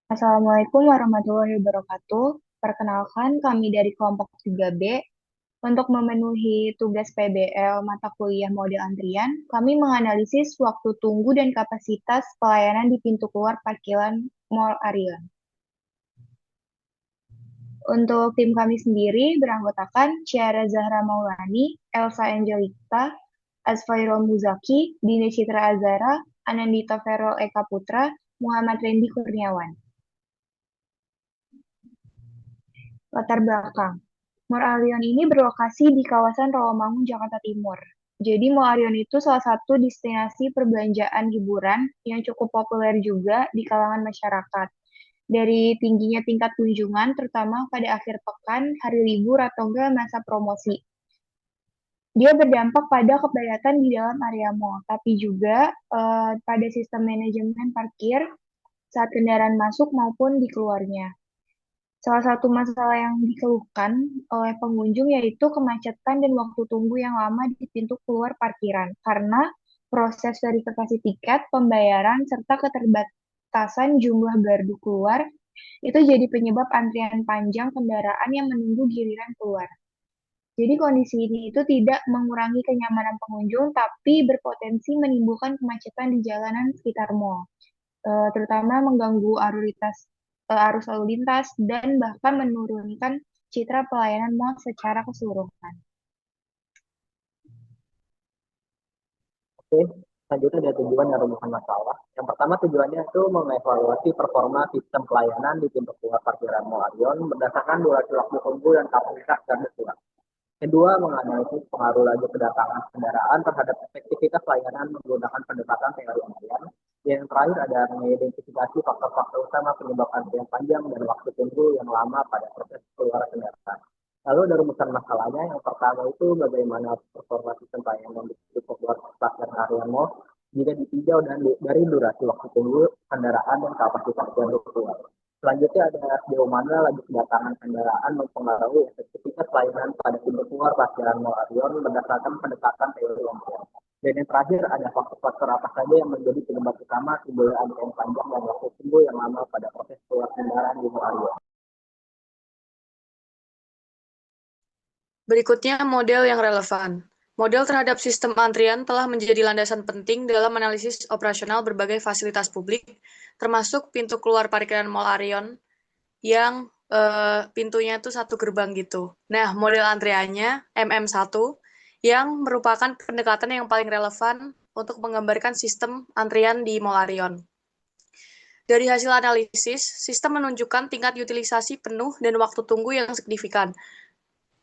Assalamualaikum warahmatullahi wabarakatuh. Perkenalkan, kami dari kelompok 3B. Untuk memenuhi tugas PBL mata kuliah model antrian, kami menganalisis waktu tunggu dan kapasitas pelayanan di pintu keluar parkiran Mall Arion. Untuk tim kami sendiri beranggotakan Ciara Zahra Maulani, Elsa Angelita, Asfairul Muzaki, Dini Citra Azara, Anandita Vero Eka Putra, Muhammad Rendi Kurniawan. Latar belakang. Mall Arion ini berlokasi di kawasan Rawamangun, Jakarta Timur. Jadi Mall Arion itu salah satu destinasi perbelanjaan hiburan yang cukup populer juga di kalangan masyarakat. Dari tingginya tingkat kunjungan, terutama pada akhir pekan, hari libur, atau enggak masa promosi. Dia berdampak pada kepadatan di dalam area mall, tapi juga pada sistem manajemen parkir saat kendaraan masuk maupun di keluarnya. Salah satu masalah yang dikeluhkan oleh pengunjung yaitu kemacetan dan waktu tunggu yang lama di pintu keluar parkiran karena proses verifikasi tiket, pembayaran, serta keterbatasan jumlah gardu keluar itu jadi penyebab antrian panjang kendaraan yang menunggu giliran keluar. Jadi kondisi ini itu tidak mengurangi kenyamanan pengunjung, tapi berpotensi menimbulkan kemacetan di jalanan sekitar mall, terutama mengganggu arus lalu lintas dan bahkan menurunkan citra pelayanan mall secara keseluruhan. Oke, selanjutnya ada tujuan dan rumusan masalah. Yang pertama tujuannya itu mengevaluasi performa sistem pelayanan di pintu keluar parkiran Mall Arion berdasarkan durasi waktu tunggu dan kapasitas gardu keluar. Kedua, menganalisis pengaruh laju kedatangan kendaraan terhadap efektivitas layanan menggunakan pendekatan teori antrian. Yang terakhir ada mengidentifikasi faktor-faktor utama penyebab antrian panjang dan waktu tunggu yang lama pada proses keluar kendaraan. Lalu ada rumusan masalahnya. Yang pertama itu bagaimana performa sistem pelayanan di keluar parkiran area mall jika ditinjau dari durasi waktu tunggu kendaraan dan kapasitas jalur keluar. Selanjutnya ada sejauh mana laju kedatangan kendaraan mempengaruhi efektivitas pelayanan pada pintu keluar parkiran Mall Arion berdasarkan pendekatan teori antrian. Dan yang terakhir ada faktor-faktor apa saja yang menjadi penyebab utama timbulnya antrian panjang dan waktu tunggu yang lama pada proses keluar kendaraan di Mall Arion. Berikutnya model yang relevan. Model terhadap sistem antrian telah menjadi landasan penting dalam analisis operasional berbagai fasilitas publik, termasuk pintu keluar parkiran Mall Arion yang pintunya itu satu gerbang gitu. Nah, model antriannya MM1 yang merupakan pendekatan yang paling relevan untuk menggambarkan sistem antrian di Mall Arion. Dari hasil analisis, sistem menunjukkan tingkat utilisasi penuh dan waktu tunggu yang signifikan,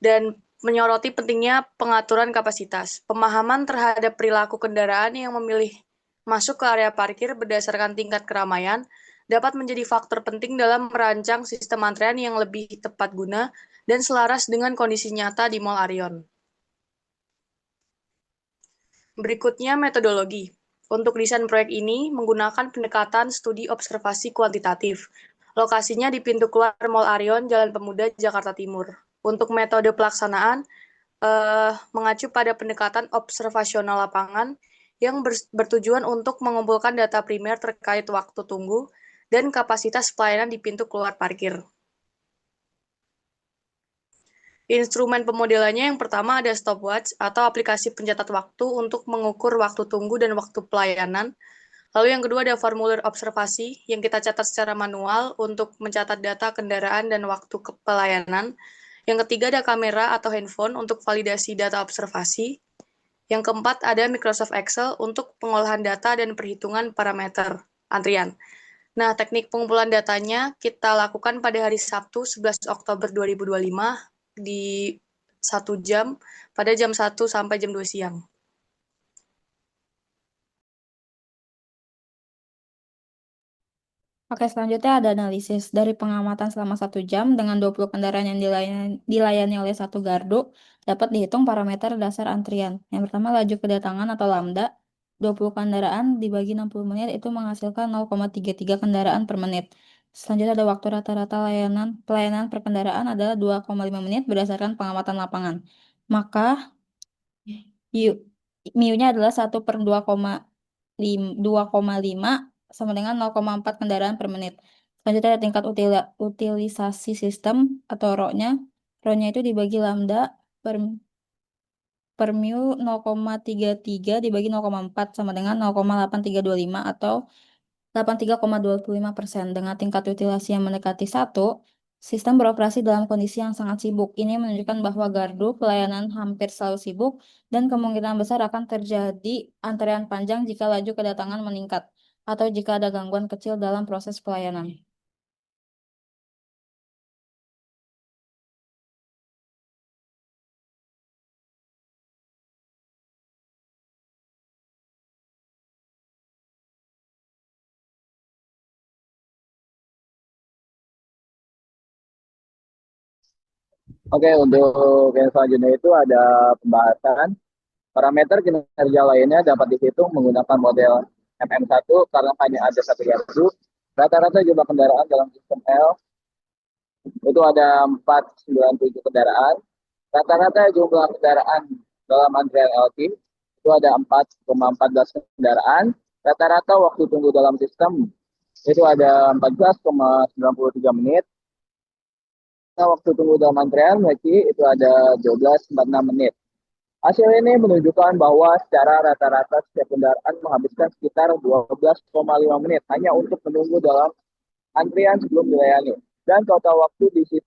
dan menyoroti pentingnya pengaturan kapasitas. Pemahaman terhadap perilaku kendaraan yang memilih masuk ke area parkir berdasarkan tingkat keramaian dapat menjadi faktor penting dalam merancang sistem antrean yang lebih tepat guna dan selaras dengan kondisi nyata di Mall Arion. Berikutnya metodologi. Untuk desain proyek ini menggunakan pendekatan studi observasi kuantitatif. Lokasinya di pintu keluar Mall Arion, Jalan Pemuda, Jakarta Timur. Untuk metode pelaksanaan, mengacu pada pendekatan observasional lapangan yang bertujuan untuk mengumpulkan data primer terkait waktu tunggu dan kapasitas pelayanan di pintu keluar parkir. Instrumen pemodelannya yang pertama ada stopwatch atau aplikasi pencatat waktu untuk mengukur waktu tunggu dan waktu pelayanan. Lalu yang kedua ada formulir observasi yang kita catat secara manual untuk mencatat data kendaraan dan waktu pelayanan. Yang ketiga ada kamera atau handphone untuk validasi data observasi. Yang keempat ada Microsoft Excel untuk pengolahan data dan perhitungan parameter antrian. Nah, teknik pengumpulan datanya kita lakukan pada hari Sabtu 11 Oktober 2025 di 1 jam pada jam 1 sampai jam 2 siang. Oke, selanjutnya ada analisis. Dari pengamatan selama 1 jam dengan 20 kendaraan yang dilayani oleh satu gardu, dapat dihitung parameter dasar antrian. Yang pertama, laju kedatangan atau lambda. 20 kendaraan dibagi 60 menit itu menghasilkan 0,33 kendaraan per menit. Selanjutnya ada waktu rata-rata pelayanan per kendaraan adalah 2,5 menit berdasarkan pengamatan lapangan. Maka mu-nya adalah 1 per 2,5 sama dengan 0,4 kendaraan per menit. Selanjutnya ada tingkat utilisasi sistem atau RO-nya. RO-nya itu dibagi lambda per mu 0,33 dibagi 0,4 sama dengan 0,8325 atau 83,25%. Dengan tingkat utilasi yang mendekati 1, sistem beroperasi dalam kondisi yang sangat sibuk. Ini menunjukkan bahwa gardu pelayanan hampir selalu sibuk dan kemungkinan besar akan terjadi antrean panjang jika laju kedatangan meningkat atau jika ada gangguan kecil dalam proses pelayanan. Oke, untuk yang selanjutnya itu ada pembahasan parameter kinerja lainnya dapat dihitung menggunakan model MM1 karena hanya ada satu gardu. Rata-rata jumlah kendaraan dalam sistem L itu ada 497 kendaraan. Rata-rata jumlah kendaraan dalam antrian LT itu ada 4,14 kendaraan. Rata-rata waktu tunggu dalam sistem itu ada 14,93 menit. Nah, waktu tunggu dalam antrean Meki itu ada 12,46 menit. Hasil ini menunjukkan bahwa secara rata-rata setiap kendaraan menghabiskan sekitar 12,5 menit hanya untuk menunggu dalam antrian sebelum dilayani. Dan total waktu di situ.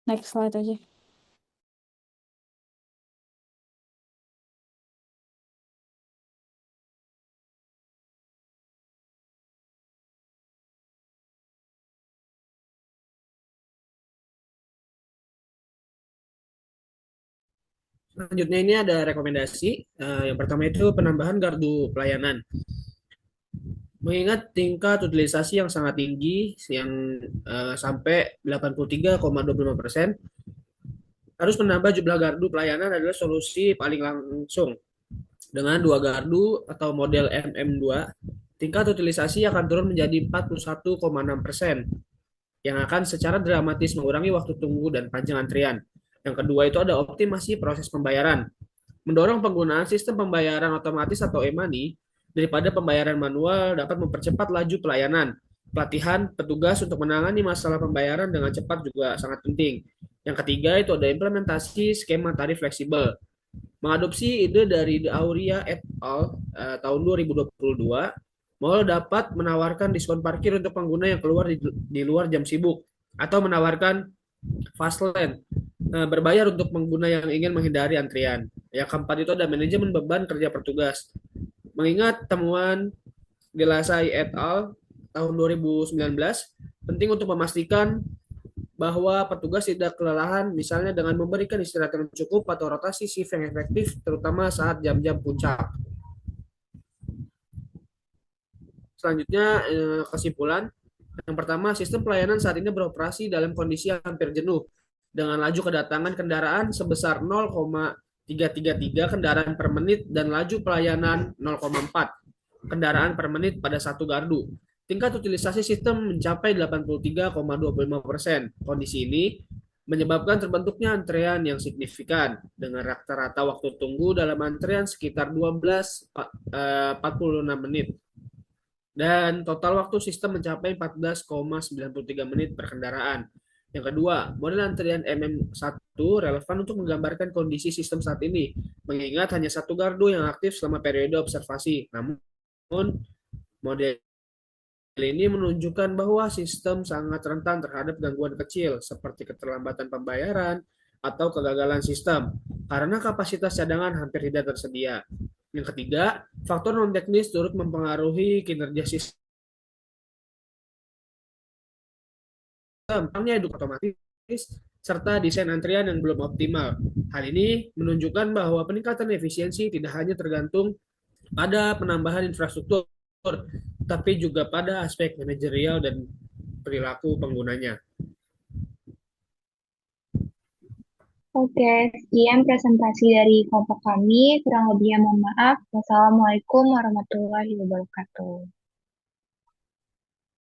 Next slide aja. Selanjutnya ini ada rekomendasi. Yang pertama itu penambahan gardu pelayanan. Mengingat tingkat utilisasi yang sangat tinggi, yang sampai 83,25%, harus menambah jumlah gardu pelayanan adalah solusi paling langsung. Dengan 2 gardu atau model MM2, tingkat utilisasi akan turun menjadi 41,6%, yang akan secara dramatis mengurangi waktu tunggu dan panjang antrian. Yang kedua itu ada optimasi proses pembayaran, mendorong penggunaan sistem pembayaran otomatis atau e-money daripada pembayaran manual dapat mempercepat laju pelayanan. Pelatihan petugas untuk menangani masalah pembayaran dengan cepat juga sangat penting. Yang ketiga itu ada implementasi skema tarif fleksibel. Mengadopsi ide dari The Aurea et al. Tahun 2022, mall dapat menawarkan diskon parkir untuk pengguna yang keluar di luar jam sibuk atau menawarkan fast lane berbayar untuk pengguna yang ingin menghindari antrian. Yang keempat itu ada manajemen beban kerja petugas. Mengingat temuan Gelasai et al. Tahun 2019, penting untuk memastikan bahwa petugas tidak kelelahan, misalnya dengan memberikan istirahat yang cukup atau rotasi shift yang efektif, terutama saat jam-jam puncak. Selanjutnya, kesimpulan. Yang pertama, sistem pelayanan saat ini beroperasi dalam kondisi hampir jenuh, dengan laju kedatangan kendaraan sebesar 0,333 kendaraan per menit dan laju pelayanan 0,4 kendaraan per menit pada satu gardu. Tingkat utilisasi sistem mencapai 83,25%. Kondisi ini menyebabkan terbentuknya antrean yang signifikan dengan rata-rata waktu tunggu dalam antrean sekitar 12,46 menit. Dan total waktu sistem mencapai 14,93 menit per kendaraan. Yang kedua, model antrian MM1 relevan untuk menggambarkan kondisi sistem saat ini, mengingat hanya satu gardu yang aktif selama periode observasi. Namun, model ini menunjukkan bahwa sistem sangat rentan terhadap gangguan kecil, seperti keterlambatan pembayaran atau kegagalan sistem, karena kapasitas cadangan hampir tidak tersedia. Yang ketiga, faktor non-teknis turut mempengaruhi kinerja sistem. Kurangnya edukasi otomatis, serta desain antrian yang belum optimal. Hal ini menunjukkan bahwa peningkatan efisiensi tidak hanya tergantung pada penambahan infrastruktur, tapi juga pada aspek manajerial dan perilaku penggunanya. Oke, sekian presentasi dari kelompok kami. Kurang lebihnya mohon maaf. Wassalamualaikum warahmatullahi wabarakatuh.